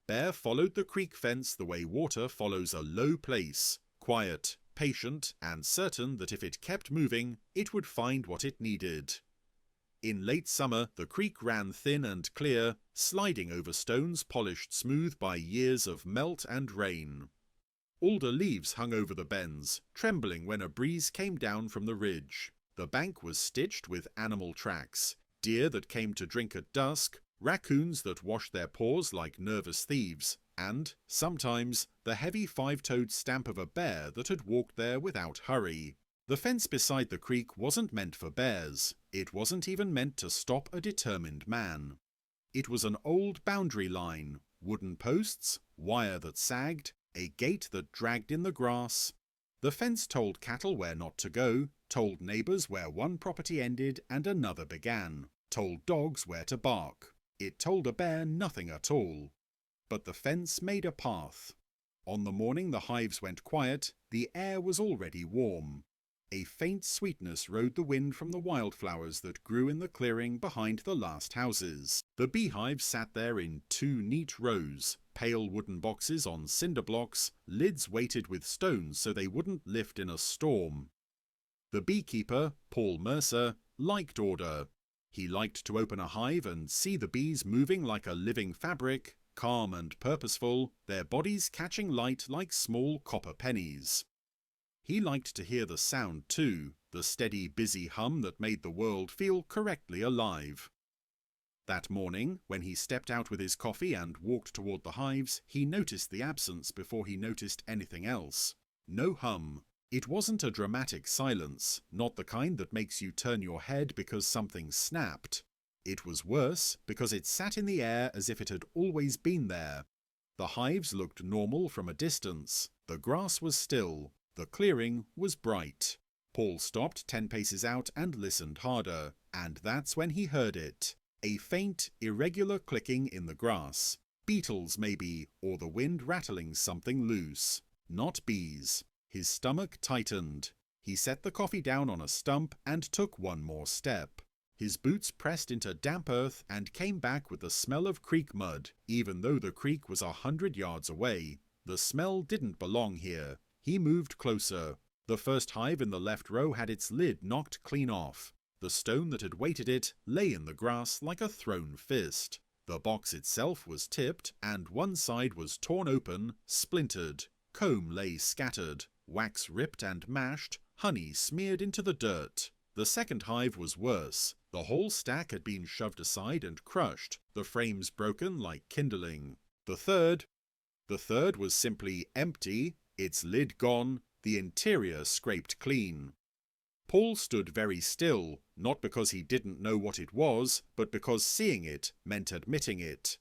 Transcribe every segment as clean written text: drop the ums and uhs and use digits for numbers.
Bear followed the creek fence the way water follows a low place, quiet, patient, and certain that if it kept moving, it would find what it needed. In late summer, the creek ran thin and clear, sliding over stones polished smooth by years of melt and rain. Alder leaves hung over the bends, trembling when a breeze came down from the ridge. The bank was stitched with animal tracks, deer that came to drink at dusk, raccoons that washed their paws like nervous thieves, and, sometimes, the heavy five-toed stamp of a bear that had walked there without hurry. The fence beside the creek wasn't meant for bears. It wasn't even meant to stop a determined man. It was an old boundary line, wooden posts, wire that sagged, a gate that dragged in the grass. The fence told cattle where not to go, told neighbours where one property ended and another began, told dogs where to bark. It told a bear nothing at all. But the fence made a path. On the morning the hives went quiet, the air was already warm. A faint sweetness rode the wind from the wildflowers that grew in the clearing behind the last houses. The beehives sat there in 2 neat rows, pale wooden boxes on cinder blocks, lids weighted with stones so they wouldn't lift in a storm. The beekeeper, Paul Mercer, liked order. He liked to open a hive and see the bees moving like a living fabric, calm and purposeful, their bodies catching light like small copper pennies. He liked to hear the sound too, the steady, busy hum that made the world feel correctly alive. That morning, when he stepped out with his coffee and walked toward the hives, he noticed the absence before he noticed anything else. No hum. It wasn't a dramatic silence, not the kind that makes you turn your head because something snapped. It was worse because it sat in the air as if it had always been there. The hives looked normal from a distance. The grass was still. The clearing was bright. Paul stopped 10 paces out and listened harder, and that's when he heard it. A faint, irregular clicking in the grass. Beetles, maybe, or the wind rattling something loose. Not bees. His stomach tightened. He set the coffee down on a stump and took one more step. His boots pressed into damp earth and came back with the smell of creek mud, even though the creek was 100 yards away. The smell didn't belong here. He moved closer. The first hive in the left row had its lid knocked clean off. The stone that had weighted it lay in the grass like a thrown fist. The box itself was tipped, and one side was torn open, splintered. Comb lay scattered, wax ripped and mashed, honey smeared into the dirt. The second hive was worse. The whole stack had been shoved aside and crushed, the frames broken like kindling. The third was simply empty, its lid gone, the interior scraped clean. Paul stood very still, not because he didn't know what it was, but because seeing it meant admitting it.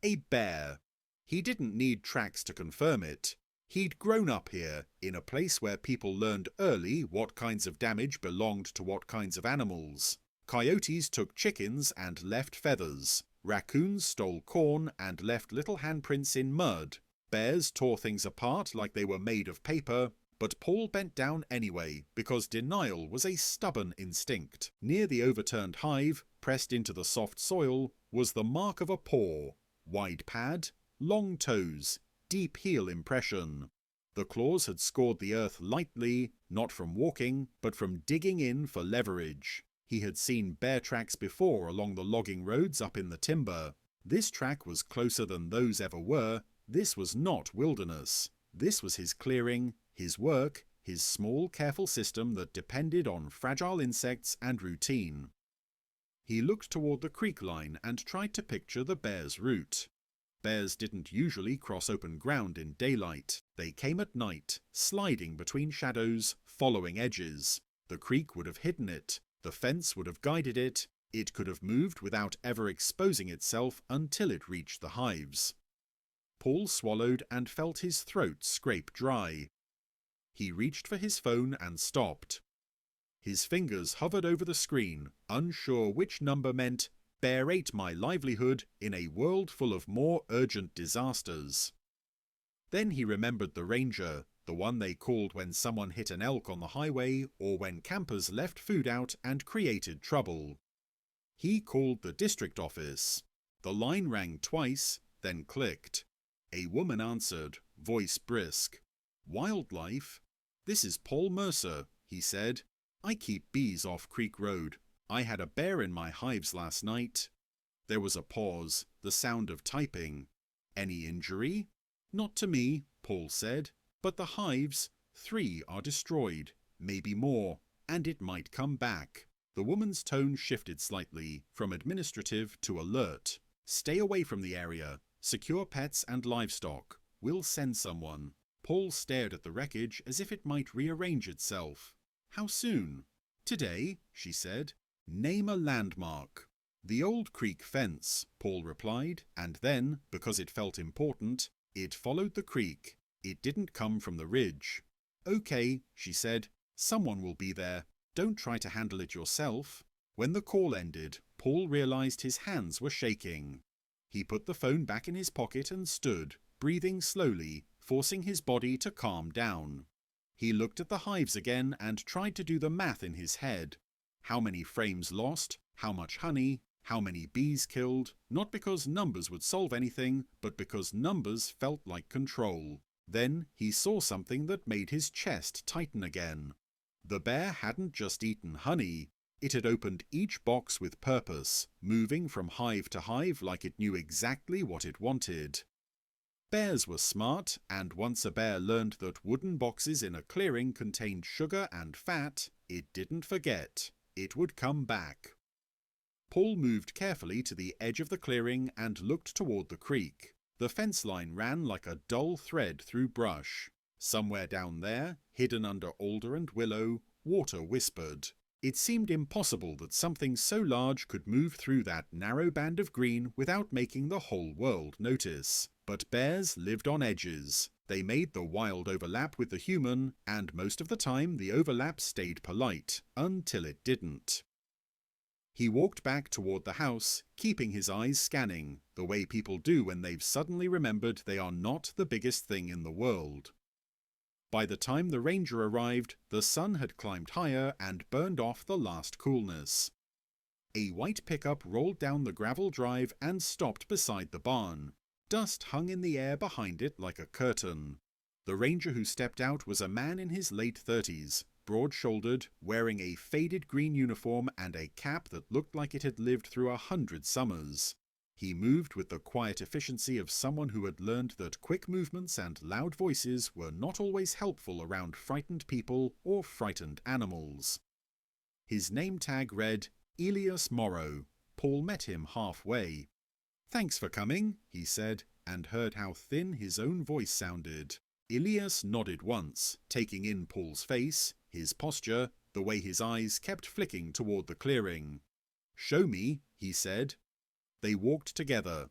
A bear. He didn't need tracks to confirm it. He'd grown up here, in a place where people learned early what kinds of damage belonged to what kinds of animals. Coyotes took chickens and left feathers. Raccoons stole corn and left little handprints in mud. Bears tore things apart like they were made of paper, but Paul bent down anyway, because denial was a stubborn instinct. Near the overturned hive, pressed into the soft soil, was the mark of a paw. Wide pad, long toes, deep heel impression. The claws had scored the earth lightly, not from walking, but from digging in for leverage. He had seen bear tracks before along the logging roads up in the timber. This track was closer than those ever were. This was not wilderness. This was his clearing, his work, his small, careful system that depended on fragile insects and routine. He looked toward the creek line and tried to picture the bear's route. Bears didn't usually cross open ground in daylight. They came at night, sliding between shadows, following edges. The creek would have hidden it. The fence would have guided it. It could have moved without ever exposing itself until it reached the hives. Paul swallowed and felt his throat scrape dry. He reached for his phone and stopped. His fingers hovered over the screen, unsure which number meant "Bear ate my livelihood in a world full of more urgent disasters." Then he remembered the ranger, the one they called when someone hit an elk on the highway or when campers left food out and created trouble. He called the district office. The line rang twice, then clicked. A woman answered, voice brisk. Wildlife? This is Paul Mercer, he said. I keep bees off Creek Road. I had a bear in my hives last night. There was a pause, the sound of typing. Any injury? Not to me, Paul said, but the hives, 3 are destroyed, maybe more, and it might come back. The woman's tone shifted slightly, from administrative to alert. Stay away from the area. Secure pets and livestock. We'll send someone. Paul stared at the wreckage as if it might rearrange itself. How soon? Today, she said. Name a landmark. The old creek fence, Paul replied, and then, because it felt important, it followed the creek. It didn't come from the ridge. Okay, she said. Someone will be there. Don't try to handle it yourself. When the call ended, Paul realized his hands were shaking. He put the phone back in his pocket and stood, breathing slowly, forcing his body to calm down. He looked at the hives again and tried to do the math in his head. How many frames lost? How much honey? How many bees killed? Not because numbers would solve anything, but because numbers felt like control. Then he saw something that made his chest tighten again. The bear hadn't just eaten honey. It had opened each box with purpose, moving from hive to hive like it knew exactly what it wanted. Bears were smart, and once a bear learned that wooden boxes in a clearing contained sugar and fat, it didn't forget. It would come back. Paul moved carefully to the edge of the clearing and looked toward the creek. The fence line ran like a dull thread through brush. Somewhere down there, hidden under alder and willow, water whispered. It seemed impossible that something so large could move through that narrow band of green without making the whole world notice. But bears lived on edges. They made the wild overlap with the human, and most of the time the overlap stayed polite, until it didn't. He walked back toward the house, keeping his eyes scanning, the way people do when they've suddenly remembered they are not the biggest thing in the world. By the time the ranger arrived, the sun had climbed higher and burned off the last coolness. A white pickup rolled down the gravel drive and stopped beside the barn. Dust hung in the air behind it like a curtain. The ranger who stepped out was a man in his late 30s, broad-shouldered, wearing a faded green uniform and a cap that looked like it had lived through 100 summers. He moved with the quiet efficiency of someone who had learned that quick movements and loud voices were not always helpful around frightened people or frightened animals. His name tag read, Elias Morrow. Paul met him halfway. "Thanks for coming," he said, and heard how thin his own voice sounded. Elias nodded once, taking in Paul's face, his posture, the way his eyes kept flicking toward the clearing. "Show me," he said. They walked together.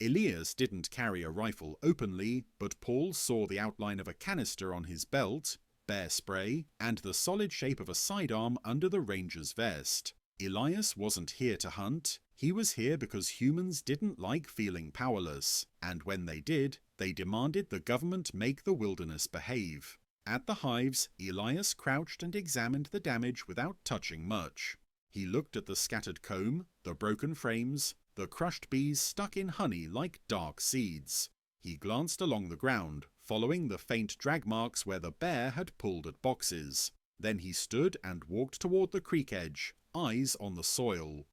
Elias didn't carry a rifle openly, but Paul saw the outline of a canister on his belt, bear spray, and the solid shape of a sidearm under the ranger's vest. Elias wasn't here to hunt. He was here because humans didn't like feeling powerless, and when they did, they demanded the government make the wilderness behave. At the hives, Elias crouched and examined the damage without touching much. He looked at the scattered comb, the broken frames, the crushed bees stuck in honey like dark seeds. He glanced along the ground, following the faint drag marks where the bear had pulled at boxes. Then he stood and walked toward the creek edge, eyes on the soil.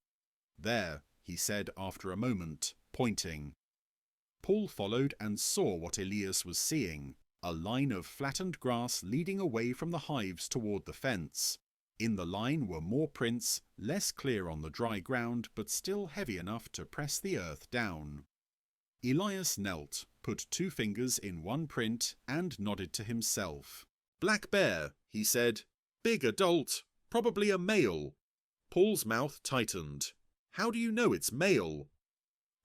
"There," he said after a moment, pointing. Paul followed and saw what Elias was seeing, a line of flattened grass leading away from the hives toward the fence. In the line were more prints, less clear on the dry ground, but still heavy enough to press the earth down. Elias knelt, put 2 fingers in one print, and nodded to himself. "Black bear," he said. "Big adult, probably a male." Paul's mouth tightened. "How do you know it's male?"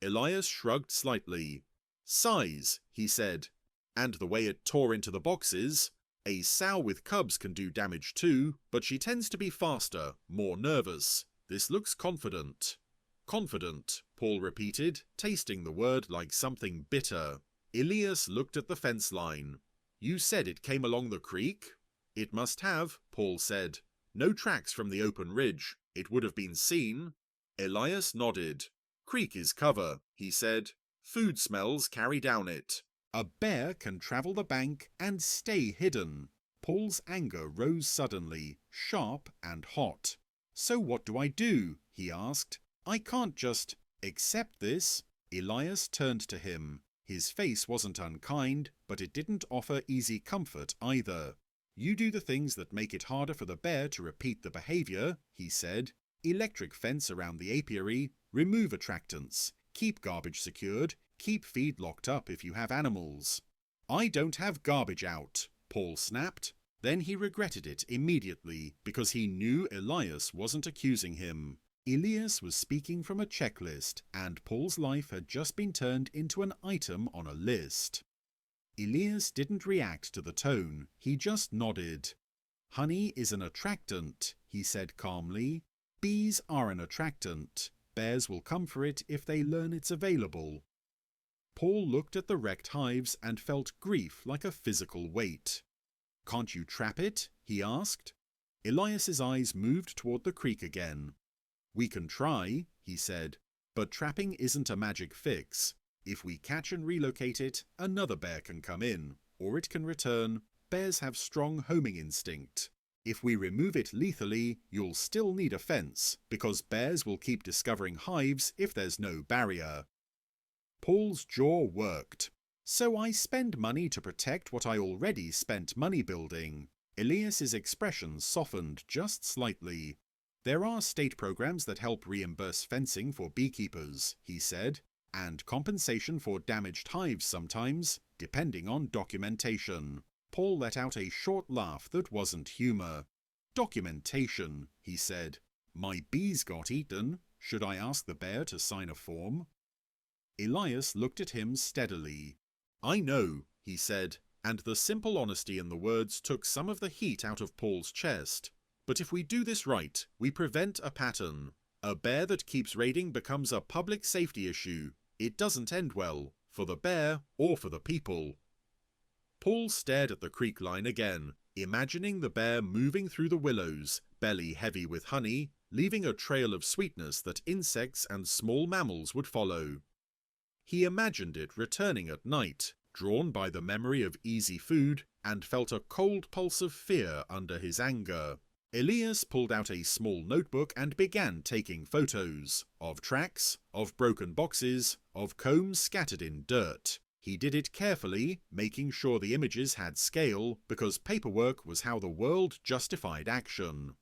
Elias shrugged slightly. "Size," he said, "and the way it tore into the boxes. A sow with cubs can do damage too, but she tends to be faster, more nervous. This looks confident." "Confident," Paul repeated, tasting the word like something bitter. Elias looked at the fence line. "You said it came along the creek?" "It must have," Paul said. "No tracks from the open ridge. It would have been seen." Elias nodded. "Creek is cover," he said. "Food smells carry down it." A bear can travel the bank and stay hidden. Paul's anger rose suddenly, sharp and hot. So what do I do? He asked. I can't just accept this. Elias turned to him. His face wasn't unkind, but it didn't offer easy comfort either. You do the things that make it harder for the bear to repeat the behavior, he said. Electric fence around the apiary, remove attractants, keep garbage secured, keep feed locked up if you have animals. I don't have garbage out, Paul snapped. Then he regretted it immediately because he knew Elias wasn't accusing him. Elias was speaking from a checklist, and Paul's life had just been turned into an item on a list. Elias didn't react to the tone, he just nodded. Honey is an attractant, he said calmly. Bees are an attractant. Bears will come for it if they learn it's available. Paul looked at the wrecked hives and felt grief like a physical weight. Can't you trap it? He asked. Elias's eyes moved toward the creek again. We can try, he said, but trapping isn't a magic fix. If we catch and relocate it, another bear can come in, or it can return. Bears have strong homing instinct. If we remove it lethally, you'll still need a fence, because bears will keep discovering hives if there's no barrier. Paul's jaw worked. So I spend money to protect what I already spent money building. Elias's expression softened just slightly. There are state programs that help reimburse fencing for beekeepers, he said, and compensation for damaged hives sometimes, depending on documentation. Paul let out a short laugh that wasn't humour. Documentation, he said. My bees got eaten. Should I ask the bear to sign a form? Elias looked at him steadily. I know, he said, and the simple honesty in the words took some of the heat out of Paul's chest. But if we do this right, we prevent a pattern. A bear that keeps raiding becomes a public safety issue. It doesn't end well, for the bear or for the people. Paul stared at the creek line again, imagining the bear moving through the willows, belly heavy with honey, leaving a trail of sweetness that insects and small mammals would follow. He imagined it returning at night, drawn by the memory of easy food, and felt a cold pulse of fear under his anger. Elias pulled out a small notebook and began taking photos, of tracks, of broken boxes, of combs scattered in dirt. He did it carefully, making sure the images had scale, because paperwork was how the world justified action.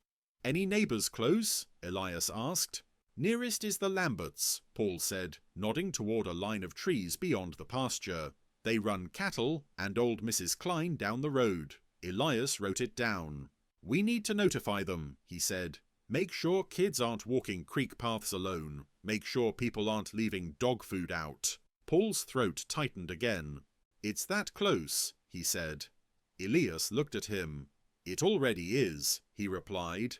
Any neighbours close? Elias asked. Nearest is the Lamberts, Paul said, nodding toward a line of trees beyond the pasture. They run cattle and old Mrs. Klein down the road. Elias wrote it down. We need to notify them, he said. Make sure kids aren't walking creek paths alone. Make sure people aren't leaving dog food out. Paul's throat tightened again. It's that close, he said. Elias looked at him. It already is, he replied.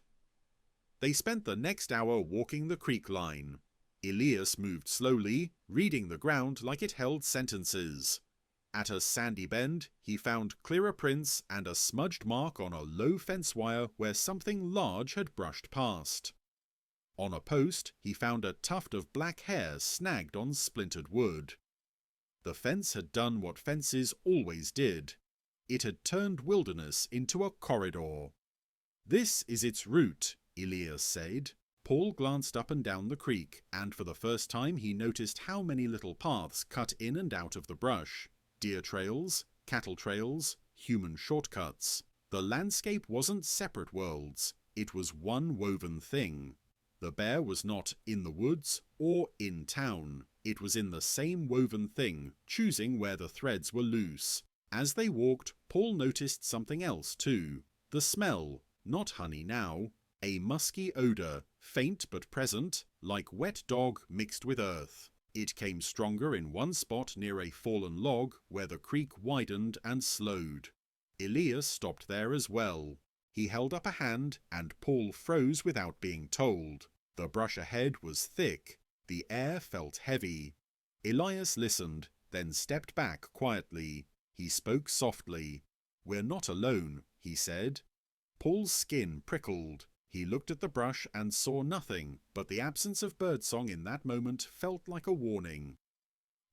They spent the next hour walking the creek line. Elias moved slowly, reading the ground like it held sentences. At a sandy bend, he found clearer prints and a smudged mark on a low fence wire where something large had brushed past. On a post, he found a tuft of black hair snagged on splintered wood. The fence had done what fences always did. It had turned wilderness into a corridor. This is its route, Elias said. Paul glanced up and down the creek, and for the first time he noticed how many little paths cut in and out of the brush. Deer trails, cattle trails, human shortcuts. The landscape wasn't separate worlds. It was one woven thing. The bear was not in the woods or in town. It was in the same woven thing, choosing where the threads were loose. As they walked, Paul noticed something else too. The smell, not honey now. A musky odour, faint but present, like wet dog mixed with earth. It came stronger in one spot near a fallen log where the creek widened and slowed. Elias stopped there as well. He held up a hand, and Paul froze without being told. The brush ahead was thick. The air felt heavy. Elias listened, then stepped back quietly. He spoke softly. We're not alone, he said. Paul's skin prickled. He looked at the brush and saw nothing, but the absence of birdsong in that moment felt like a warning.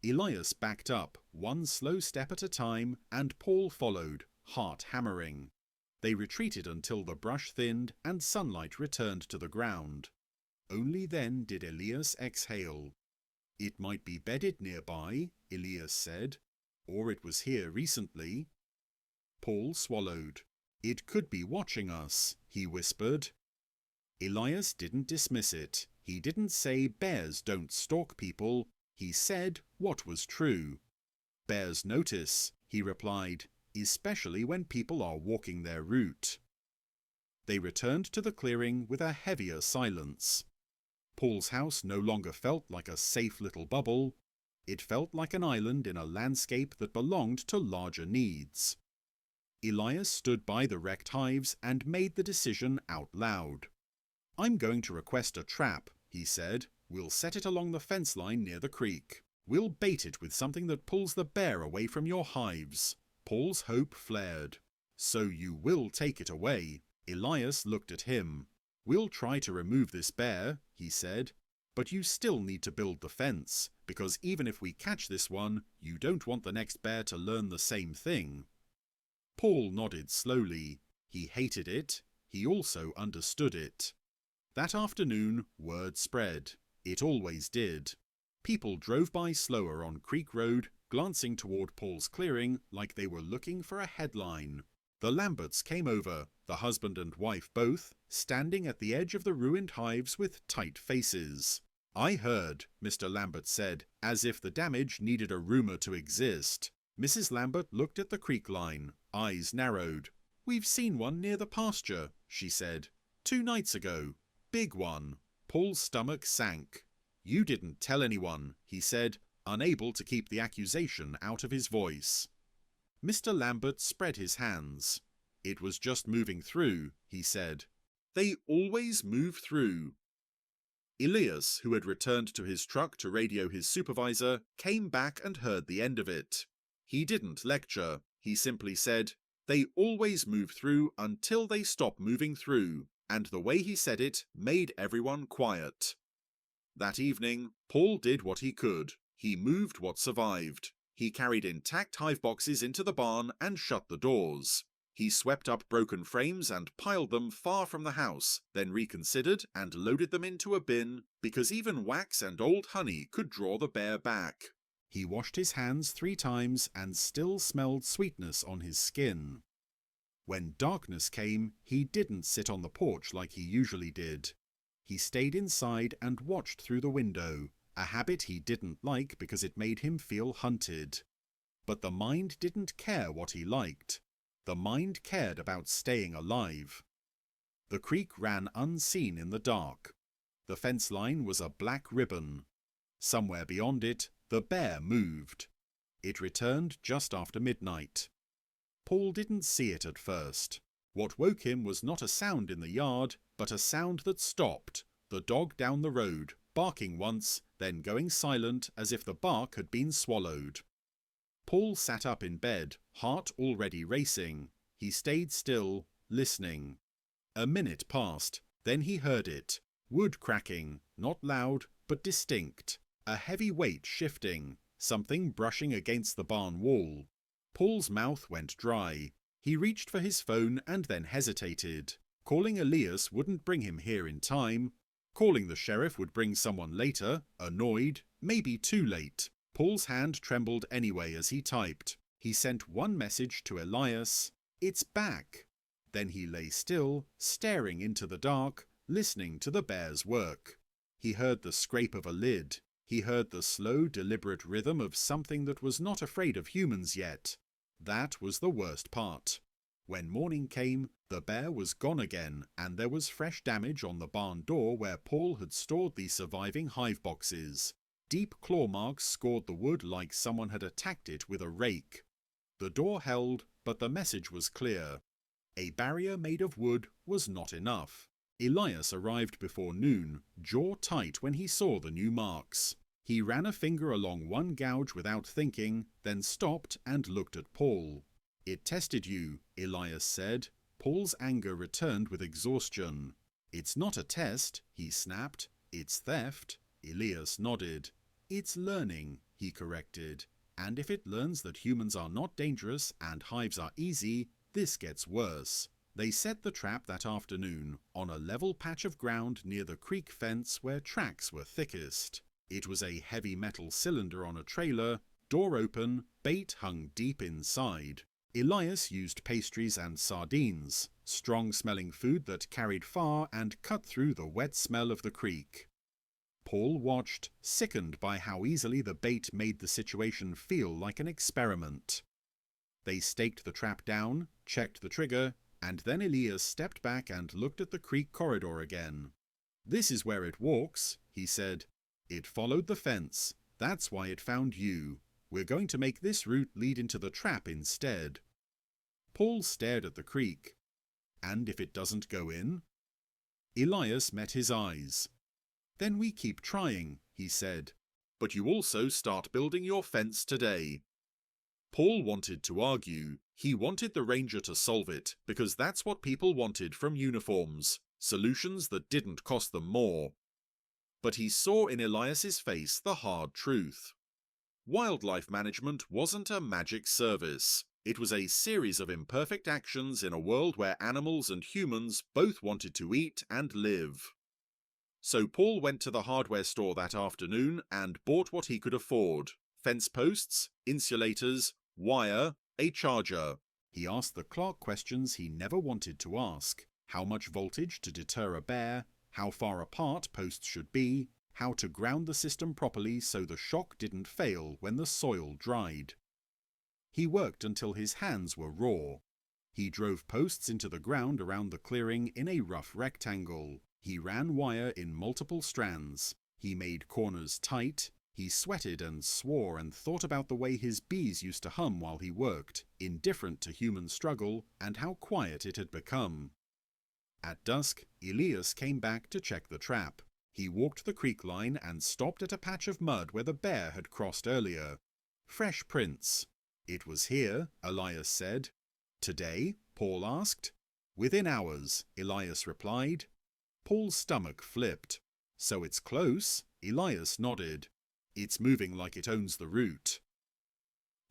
Elias backed up, one slow step at a time, and Paul followed, heart hammering. They retreated until the brush thinned and sunlight returned to the ground. Only then did Elias exhale. "It might be bedded nearby," Elias said. "Or it was here recently." Paul swallowed. "It could be watching us," he whispered. Elias didn't dismiss it. He didn't say bears don't stalk people. He said what was true. "Bears notice," he replied, "especially when people are walking their route." They returned to the clearing with a heavier silence. Paul's house no longer felt like a safe little bubble. It felt like an island in a landscape that belonged to larger needs. Elias stood by the wrecked hives and made the decision out loud. "I'm going to request a trap," he said. "We'll set it along the fence line near the creek. We'll bait it with something that pulls the bear away from your hives." Paul's hope flared. "So you will take it away?" Elias looked at him. "We'll try to remove this bear," he said, "but you still need to build the fence, because even if we catch this one, you don't want the next bear to learn the same thing." Paul nodded slowly. He hated it. He also understood it. That afternoon, word spread. It always did. People drove by slower on Creek Road, glancing toward Paul's clearing like they were looking for a headline. The Lamberts came over, the husband and wife both, standing at the edge of the ruined hives with tight faces. "I heard," Mr. Lambert said, as if the damage needed a rumor to exist. Mrs. Lambert looked at the creek line, eyes narrowed. "We've seen one near the pasture," she said. "2 nights ago. Big one." Paul's stomach sank. "You didn't tell anyone," he said, unable to keep the accusation out of his voice. Mr. Lambert spread his hands. "It was just moving through," he said. "They always move through." Elias, who had returned to his truck to radio his supervisor, came back and heard the end of it. He didn't lecture. He simply said, "They always move through until they stop moving through," and the way he said it made everyone quiet. That evening, Paul did what he could. He moved what survived. He carried intact hive boxes into the barn and shut the doors. He swept up broken frames and piled them far from the house, then reconsidered and loaded them into a bin, because even wax and old honey could draw the bear back. He washed his hands 3 times and still smelled sweetness on his skin. When darkness came, he didn't sit on the porch like he usually did. He stayed inside and watched through the window, a habit he didn't like because it made him feel hunted. But the mind didn't care what he liked. The mind cared about staying alive. The creek ran unseen in the dark. The fence line was a black ribbon. Somewhere beyond it, the bear moved. It returned just after midnight. Paul didn't see it at first. What woke him was not a sound in the yard, but a sound that stopped, the dog down the road, barking once, then going silent as if the bark had been swallowed. Paul sat up in bed, heart already racing. He stayed still, listening. A minute passed, then he heard it. Wood cracking, not loud, but distinct. A heavy weight shifting, something brushing against the barn wall. Paul's mouth went dry. He reached for his phone and then hesitated. Calling Elias wouldn't bring him here in time. Calling the sheriff would bring someone later, annoyed, maybe too late. Paul's hand trembled anyway as he typed. He sent one message to Elias, "It's back." Then he lay still, staring into the dark, listening to the bear's work. He heard the scrape of a lid. He heard the slow, deliberate rhythm of something that was not afraid of humans yet. That was the worst part. When morning came, the bear was gone again, and there was fresh damage on the barn door where Paul had stored the surviving hive boxes. Deep claw marks scored the wood like someone had attacked it with a rake. The door held, but the message was clear. A barrier made of wood was not enough. Elias arrived before noon, jaw tight when he saw the new marks. He ran a finger along one gouge without thinking, then stopped and looked at Paul. "It tested you," Elias said. Paul's anger returned with exhaustion. "It's not a test," he snapped. "It's theft." Elias nodded. "It's learning," he corrected. And if it learns that humans are not dangerous and hives are easy, this gets worse. They set the trap that afternoon on a level patch of ground near the creek fence where tracks were thickest. It was a heavy metal cylinder on a trailer, door open, bait hung deep inside. Elias used pastries and sardines, strong-smelling food that carried far and cut through the wet smell of the creek. Paul watched, sickened by how easily the bait made the situation feel like an experiment. They staked the trap down, checked the trigger, and then Elias stepped back and looked at the creek corridor again. "This is where it walks," he said. "It followed the fence. That's why it found you. We're going to make this route lead into the trap instead." Paul stared at the creek. "And if it doesn't go in?" Elias met his eyes. "Then we keep trying," he said. "But you also start building your fence today." Paul wanted to argue. He wanted the ranger to solve it, because that's what people wanted from uniforms, solutions that didn't cost them more. But he saw in Elias's face the hard truth. Wildlife management wasn't a magic service. It was a series of imperfect actions in a world where animals and humans both wanted to eat and live. So Paul went to the hardware store that afternoon and bought what he could afford: fence posts, insulators, wire, a charger. He asked the Clark questions he never wanted to ask: how much voltage to deter a bear, how far apart posts should be, how to ground the system properly so the shock didn't fail when the soil dried. He worked until his hands were raw. He drove posts into the ground around the clearing in a rough rectangle. He ran wire in multiple strands. He made corners tight. He sweated and swore and thought about the way his bees used to hum while he worked, indifferent to human struggle and how quiet it had become. At dusk, Elias came back to check the trap. He walked the creek line and stopped at a patch of mud where the bear had crossed earlier. Fresh prints. "It was here," Elias said. "Today?" Paul asked. "Within hours," Elias replied. Paul's stomach flipped. "So it's close?" Elias nodded. "It's moving like it owns the route."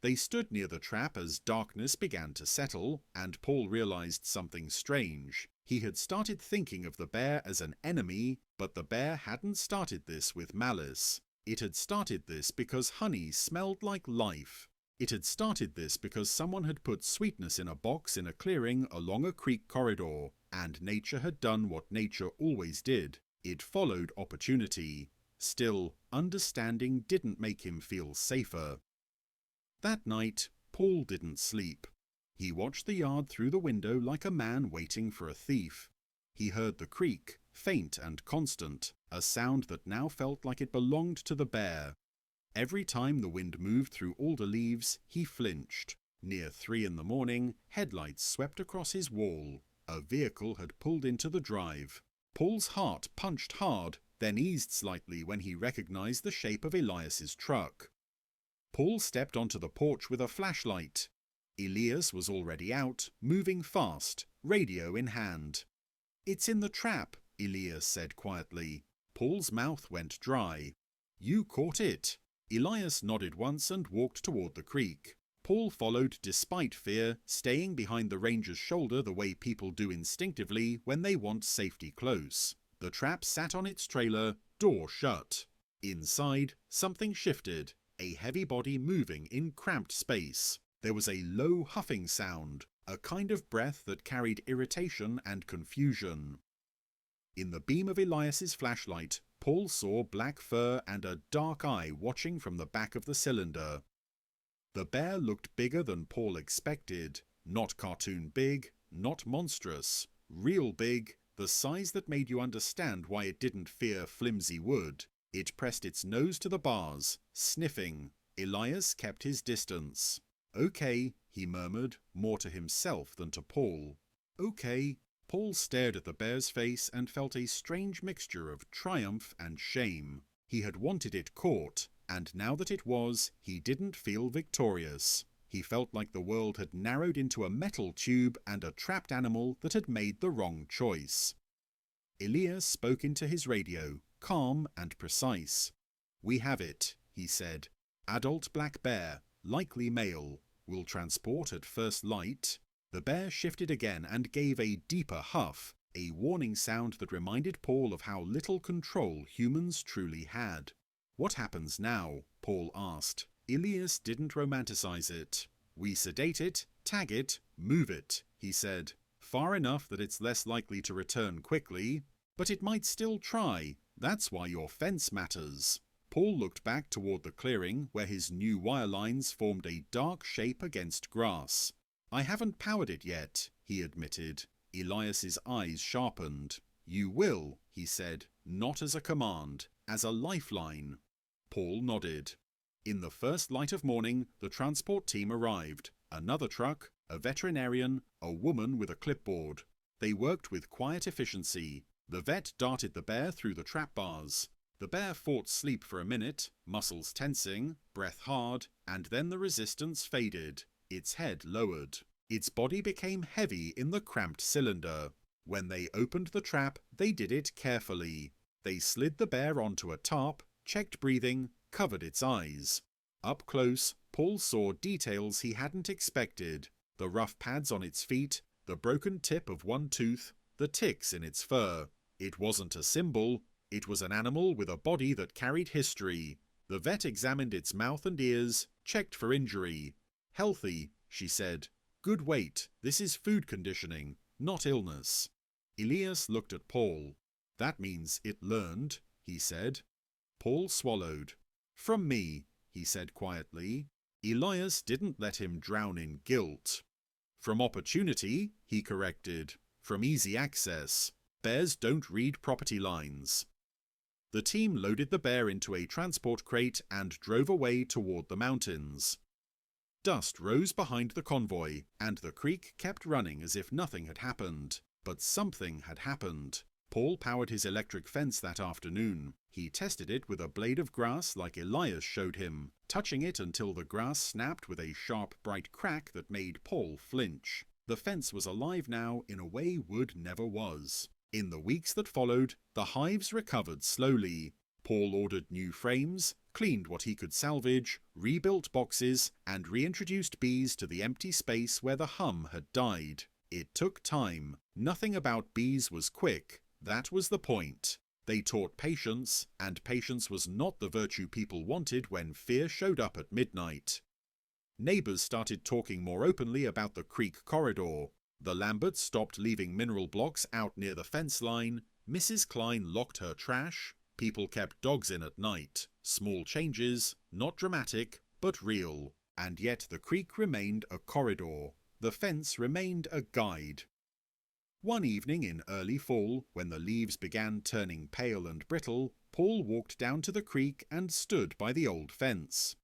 They stood near the trap as darkness began to settle, and Paul realized something strange. He had started thinking of the bear as an enemy, but the bear hadn't started this with malice. It had started this because honey smelled like life. It had started this because someone had put sweetness in a box in a clearing along a creek corridor, and nature had done what nature always did. It followed opportunity. Still, understanding didn't make him feel safer. That night, Paul didn't sleep. He watched the yard through the window like a man waiting for a thief. He heard the creak, faint and constant, a sound that now felt like it belonged to the bear. Every time the wind moved through alder leaves, he flinched. Near 3 in the morning, headlights swept across his wall. A vehicle had pulled into the drive. Paul's heart punched hard, then eased slightly when he recognized the shape of Elias's truck. Paul stepped onto the porch with a flashlight. Elias was already out, moving fast, radio in hand. "It's in the trap," Elias said quietly. Paul's mouth went dry. "You caught it." Elias nodded once and walked toward the creek. Paul followed despite fear, staying behind the ranger's shoulder the way people do instinctively when they want safety close. The trap sat on its trailer, door shut. Inside, something shifted, a heavy body moving in cramped space. There was a low huffing sound, a kind of breath that carried irritation and confusion. In the beam of Elias's flashlight, Paul saw black fur and a dark eye watching from the back of the cylinder. The bear looked bigger than Paul expected. Not cartoon big, not monstrous. Real big, the size that made you understand why it didn't fear flimsy wood. It pressed its nose to the bars, sniffing. Elias kept his distance. "Okay," he murmured, more to himself than to Paul. "Okay." Paul stared at the bear's face and felt a strange mixture of triumph and shame. He had wanted it caught, and now that it was, he didn't feel victorious. He felt like the world had narrowed into a metal tube and a trapped animal that had made the wrong choice. Elias spoke into his radio, calm and precise. "We have it," he said. Adult black bear, likely male, will transport at first light. The bear shifted again and gave a deeper huff, a warning sound that reminded Paul of how little control humans truly had. What happens now? Paul asked. Elias didn't romanticize it. We sedate it, tag it, move it, he said. Far enough that it's less likely to return quickly, but it might still try. That's why your fence matters. Paul looked back toward the clearing where his new wire lines formed a dark shape against grass. I haven't powered it yet, he admitted. Elias's eyes sharpened. You will, he said, not as a command, as a lifeline. Paul nodded. In the first light of morning, the transport team arrived. Another truck, a veterinarian, a woman with a clipboard. They worked with quiet efficiency. The vet darted the bear through the trap bars. The bear fought sleep for a minute, muscles tensing, breath hard, and then the resistance faded. Its head lowered. Its body became heavy in the cramped cylinder. When they opened the trap, they did it carefully. They slid the bear onto a tarp, checked breathing, covered its eyes. Up close, Paul saw details he hadn't expected. The rough pads on its feet, the broken tip of one tooth, the ticks in its fur. It wasn't a symbol. It was an animal with a body that carried history. The vet examined its mouth and ears, checked for injury. Healthy, she said. Good weight. This is food conditioning, not illness. Elias looked at Paul. That means it learned, he said. Paul swallowed. From me, he said quietly. Elias didn't let him drown in guilt. From opportunity, he corrected. From easy access. Bears don't read property lines. The team loaded the bear into a transport crate and drove away toward the mountains. Dust rose behind the convoy, and the creek kept running as if nothing had happened. But something had happened. Paul powered his electric fence that afternoon. He tested it with a blade of grass like Elias showed him, touching it until the grass snapped with a sharp, bright crack that made Paul flinch. The fence was alive now in a way wood never was. In the weeks that followed, the hives recovered slowly. Paul ordered new frames, cleaned what he could salvage, rebuilt boxes, and reintroduced bees to the empty space where the hum had died. It took time. Nothing about bees was quick. That was the point. They taught patience, and patience was not the virtue people wanted when fear showed up at midnight. Neighbors started talking more openly about the creek corridor. The Lamberts stopped leaving mineral blocks out near the fence line. Mrs. Klein locked her trash. People kept dogs in at night. Small changes, not dramatic, but real. And yet the creek remained a corridor. The fence remained a guide. One evening in early fall, when the leaves began turning pale and brittle, Paul walked down to the creek and stood by the old fence.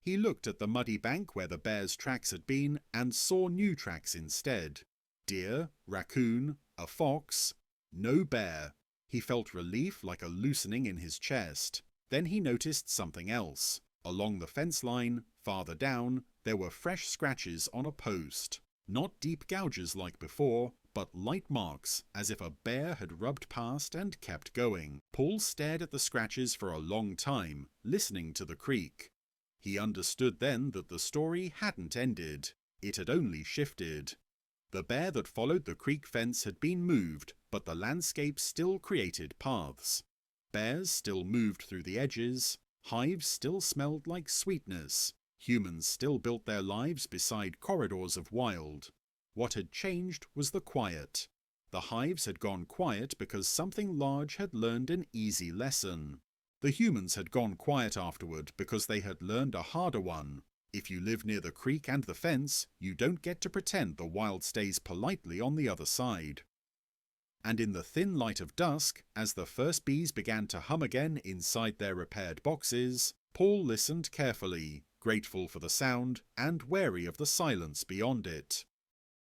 He looked at the muddy bank where the bear's tracks had been and saw new tracks instead. Deer, raccoon, a fox. No bear. He felt relief like a loosening in his chest. Then he noticed something else. Along the fence line, farther down, there were fresh scratches on a post. Not deep gouges like before, but light marks, as if a bear had rubbed past and kept going. Paul stared at the scratches for a long time, listening to the creek. He understood then that the story hadn't ended. It had only shifted. The bear that followed the creek fence had been moved, but the landscape still created paths. Bears still moved through the edges. Hives still smelled like sweetness. Humans still built their lives beside corridors of wild. What had changed was the quiet. The hives had gone quiet because something large had learned an easy lesson. The humans had gone quiet afterward because they had learned a harder one. If you live near the creek and the fence, you don't get to pretend the wild stays politely on the other side. And in the thin light of dusk, as the first bees began to hum again inside their repaired boxes, Paul listened carefully, grateful for the sound and wary of the silence beyond it.